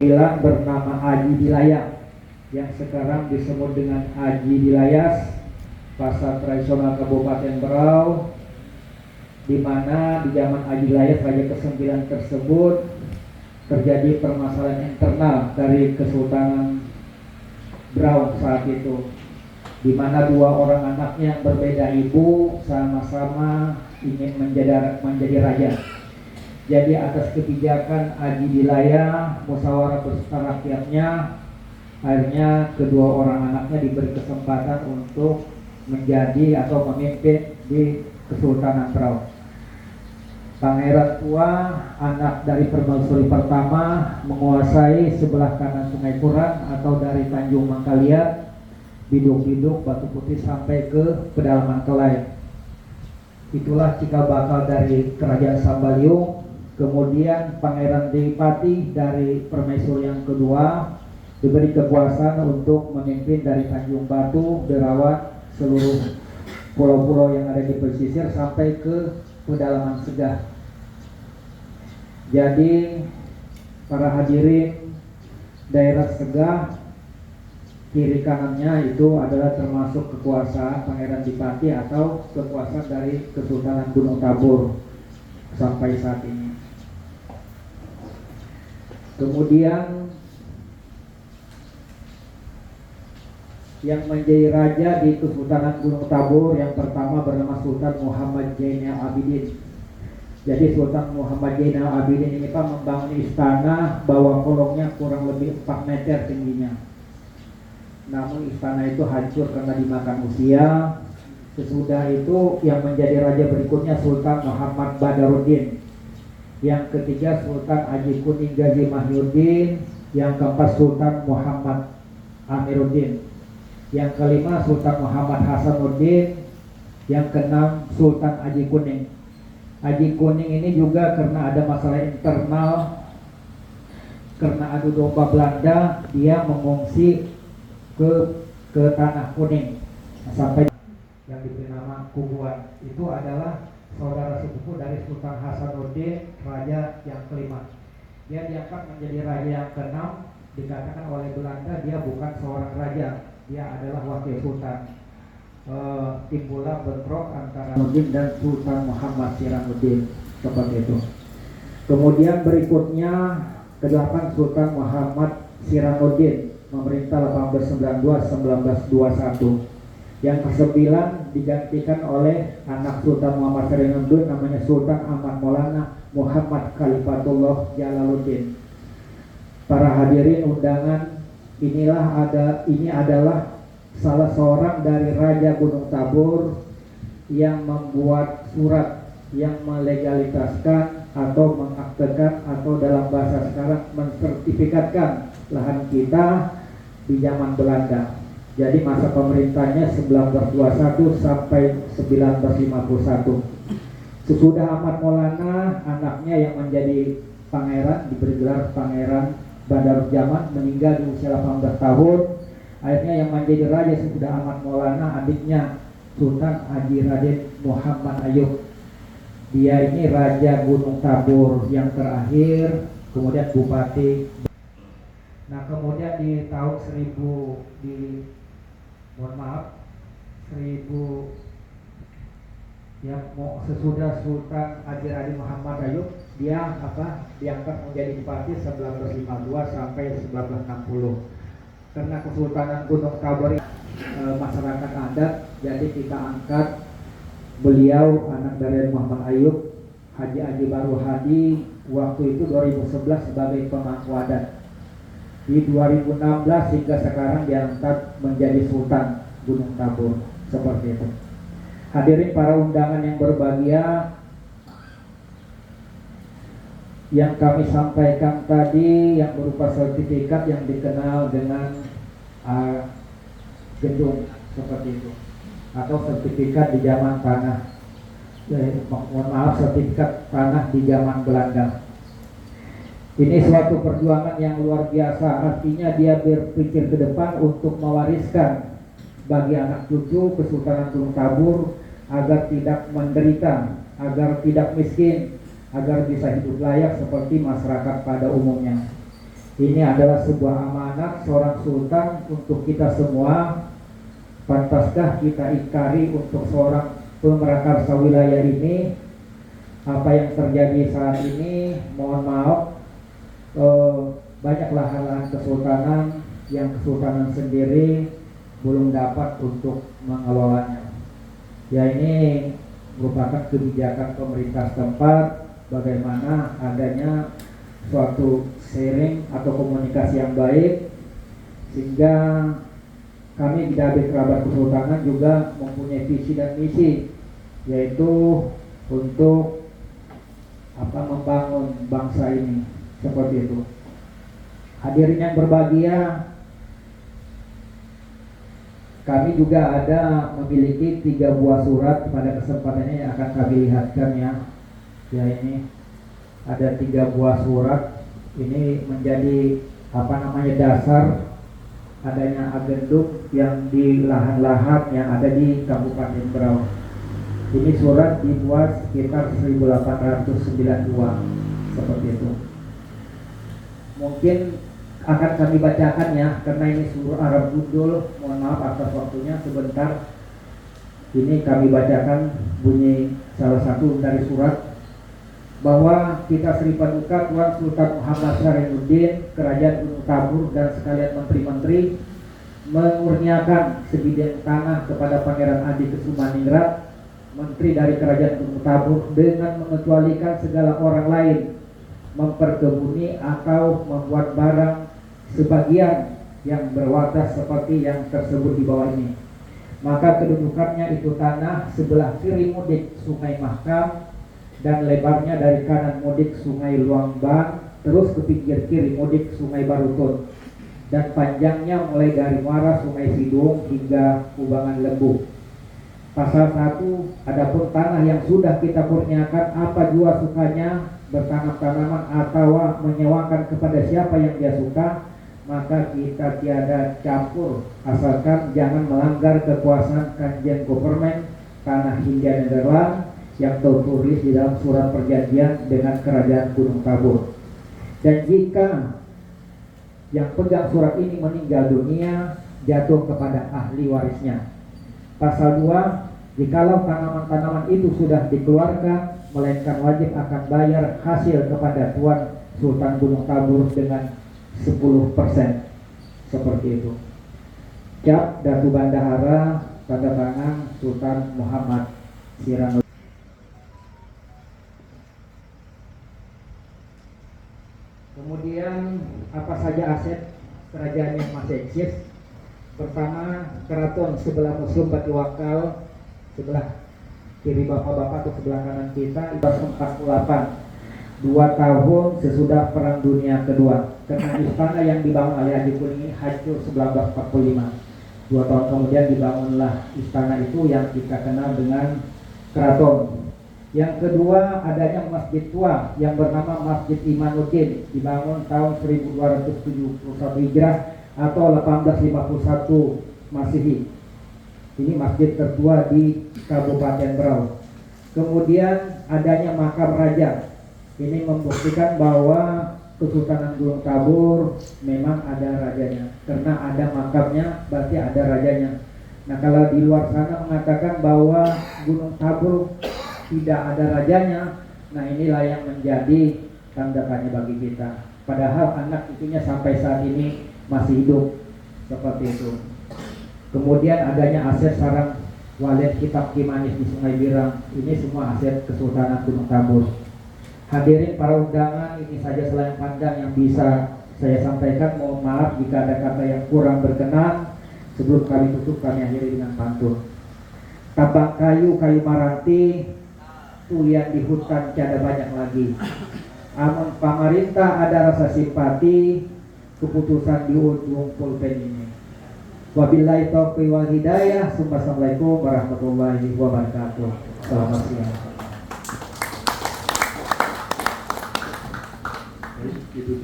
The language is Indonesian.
Bilang bernama Aji Dilayang yang sekarang disebut dengan Aji Dilayas, pasar tradisional Kabupaten Berau, di mana di zaman Aji Dilayas Raja ke-9 tersebut terjadi permasalahan internal dari Kesultanan Berau saat itu, di mana dua orang anaknya yang berbeda ibu sama-sama ingin menjadi raja. Jadi atas kebijakan Aji Dilayang, musyawarah beserta rakyatnya, akhirnya kedua orang anaknya diberi kesempatan untuk menjadi atau memimpin di Kesultanan Berau. Pangeran tua, anak dari permaisuri pertama, menguasai sebelah kanan Sungai Kurang atau dari Tanjung Mangkaliat, Biduk-Biduk, Batu Putih sampai ke pedalaman Kelai. Itulah cikal bakal dari Kerajaan Sambaliung. Kemudian Pangeran Dipati dari permaisuri yang kedua diberi kekuasaan untuk memimpin dari Tanjung Batu, Derawan, seluruh pulau-pulau yang ada di pesisir sampai ke pedalaman Segah. Jadi para hadirin, daerah Segah kiri kanannya itu adalah termasuk kekuasaan Pangeran Dipati atau kekuasaan dari Kesultanan Gunung Tabur sampai saat ini. Kemudian yang menjadi raja di Kesultanan Gunung Tabur yang pertama bernama Sultan Muhammad Zainal Abidin. Jadi Sultan Muhammad Zainal Abidin ini Pak membangun istana bawah kolongnya kurang lebih 4 meter tingginya. Namun istana itu hancur karena dimakan usia. Sesudah itu yang menjadi raja berikutnya Sultan Muhammad Badaruddin. Yang ketiga Sultan Haji Kuning Ghazi Mahyuddin. Yang keempat Sultan Muhammad Amiruddin. Yang kelima Sultan Muhammad Hasanuddin. Yang keenam Sultan Haji Kuning. Haji Kuning ini juga karena ada masalah internal, karena adu domba Belanda, dia mengungsi ke Tanah Kuning sampai yang diberi nama Kubuan. Itu adalah saudara sepupu dari Sultan Hasanuddin, raja yang kelima. Dia diangkat menjadi raja yang keenam. Dikatakan oleh Belanda dia bukan seorang raja, dia adalah wakil sultan. Timbullah bentrok antara Nuddin dan Sultan Muhammad Siranuddin seperti itu. Kemudian berikutnya ke-8 Sultan Muhammad Siranuddin memerintah 1892-1921. Yang ke-9 digantikan oleh anak Sultan Muhammad Siranuddin namanya Sultan Ahmad Maulana Muhammad Khalifatullah Jalaluddin. Para hadirin undangan, ini adalah salah seorang dari Raja Gunung Tabur yang membuat surat yang melegalitaskan atau mengaktekan atau dalam bahasa sekarang mensertifikatkan lahan kita di zaman Belanda. Jadi masa pemerintahnya 1921 sampai 1951. Sesudah Ahmad Maulana, anaknya yang menjadi pangeran, diberi gelar Pangeran Badarudjaman, meninggal di usia 18 tahun. Akhirnya yang menjadi raja sesudah Ahmad Maulana adiknya Sultan Haji Raden Muhammad Ayub. Dia ini Raja Gunung Tabur yang terakhir, kemudian Bupati. Nah kemudian di tahun 1000 yang sesudah Sultan Haji Raden Muhammad Ayub, dia diangkat menjadi Bupati 1952 sampai 1960. Karena Kesultanan Gunung Tabur masyarakat adat, jadi kita angkat beliau anak dari Muhammad Ayub, Haji Baru Hadi, waktu itu 2011 sebagai pemangku adat. Di 2016 hingga sekarang diangkat menjadi Sultan Gunung Tabur, seperti itu. Hadirin para undangan yang berbahagia, yang kami sampaikan tadi yang berupa sertifikat yang dikenal dengan gedung seperti itu, atau sertifikat di zaman tanah, sertifikat tanah di zaman Belanda. Ini suatu perjuangan yang luar biasa, artinya dia berpikir ke depan untuk mewariskan bagi anak cucu Kesultanan Gunung Tabur agar tidak menderita, agar tidak miskin, agar bisa hidup layak seperti masyarakat pada umumnya. Ini adalah sebuah amanat seorang sultan untuk kita semua. Pantaskah kita ingkari untuk seorang pemerakarsa wilayah ini? Apa yang terjadi saat ini, mohon maaf, banyak lahan-lahan kesultanan yang kesultanan sendiri belum dapat untuk mengelolanya. Ya, ini merupakan kebijakan pemerintah setempat bagaimana adanya suatu sharing atau komunikasi yang baik, sehingga kami di Dabe Kerabat Kesultanan juga mempunyai visi dan misi, yaitu untuk membangun bangsa ini, seperti itu. Hadirin yang berbahagia, kami juga ada memiliki 3 buah surat pada kesempatan ini yang akan kami lihatkan ya. Ya, ini ada 3 buah surat. Ini menjadi dasar adanya agendum yang di lahan-lahan yang ada di Kabupaten Berau. Ini surat dibuat sekitar 1892, seperti itu. Mungkin akan kami bacakan ya, karena ini surah Arab Gundul. Mohon maaf atas waktunya sebentar. Ini kami bacakan bunyi salah satu dari surat, bahwa kita Sri Paduka Tuan Sultan Muhammad Syarifuddin Kerajaan Gunung Tabur dan sekalian menteri-menteri mengurniakan sebidang tanah kepada Pangeran Adi Kesumaningrat, Menteri dari Kerajaan Gunung Tabur, dengan mengecualikan segala orang lain memperkebuni atau membuat barang sebagian yang berwatas seperti yang tersebut di bawah ini. Maka kedudukannya itu tanah sebelah kiri mudik Sungai Mahkam dan lebarnya dari kanan mudik Sungai Luangbang terus ke pinggir kiri mudik Sungai Barutun, dan panjangnya mulai dari muara Sungai Sidung hingga Kubangan Lembu. Pasal 1, adapun tanah yang sudah kita kurniakan apa jua sukanya bertanam tanaman atau menyewakan kepada siapa yang dia suka, maka kita tiada campur asalkan jangan melanggar kekuasaan Kanjen Government Tanah Hindia Nederland yang tertulis di dalam surat perjanjian dengan Kerajaan Gunung Tabur. Dan jika yang pegang surat ini meninggal dunia, jatuh kepada ahli warisnya. Pasal 2, jikalau tanaman-tanaman itu sudah dikeluarkan, melainkan wajib akan bayar hasil kepada Tuan Sultan Gunung Tabur dengan 10%, seperti itu. Cap Datu Bandahara, tanda tangan Sultan Muhammad Siranuddin. Kemudian apa saja aset kerajaan yang masih eksis? Pertama, keraton sebelah museum Batu Wakal, sebelah kiri bapak-bapak atau sebelah kanan kita, 1948, 2 tahun sesudah Perang Dunia Kedua. Karena istana yang dibangun oleh Haji Kuning ini hancur 1945. 2 tahun kemudian dibangunlah istana itu yang kita kenal dengan keraton. Yang kedua, adanya masjid tua yang bernama Masjid Imanuddin, dibangun tahun 1271 Hijrah atau 1851 Masehi. Ini masjid tertua di Kabupaten Berau. Kemudian adanya makam raja. Ini membuktikan bahwa Kesultanan Gunung Tabur memang ada rajanya. Karena ada makamnya berarti ada rajanya. Nah, kalau di luar sana mengatakan bahwa Gunung Tabur tidak ada rajanya, nah inilah yang menjadi tanda tanya bagi kita. Padahal anak cucunya sampai saat ini masih hidup, seperti itu. Kemudian adanya aset sarang walet kitab Kimanis di Sungai Birang. Ini semua aset Kesultanan Gunung Tabur. Hadirin para undangan, ini saja selain pandang yang bisa saya sampaikan. Mohon maaf jika ada kata yang kurang berkenan. Sebelum kami tutup, kami akhiri dengan pantun. Tabang kayu, kayu maranti, tulian di hutan tiada banyak lagi. Amun pamarintah ada rasa simpati, keputusan di ujung pulpen ini. Wabillahi taufiq wal hidayah. Assalamualaikum warahmatullahi wabarakatuh. Selamat siang.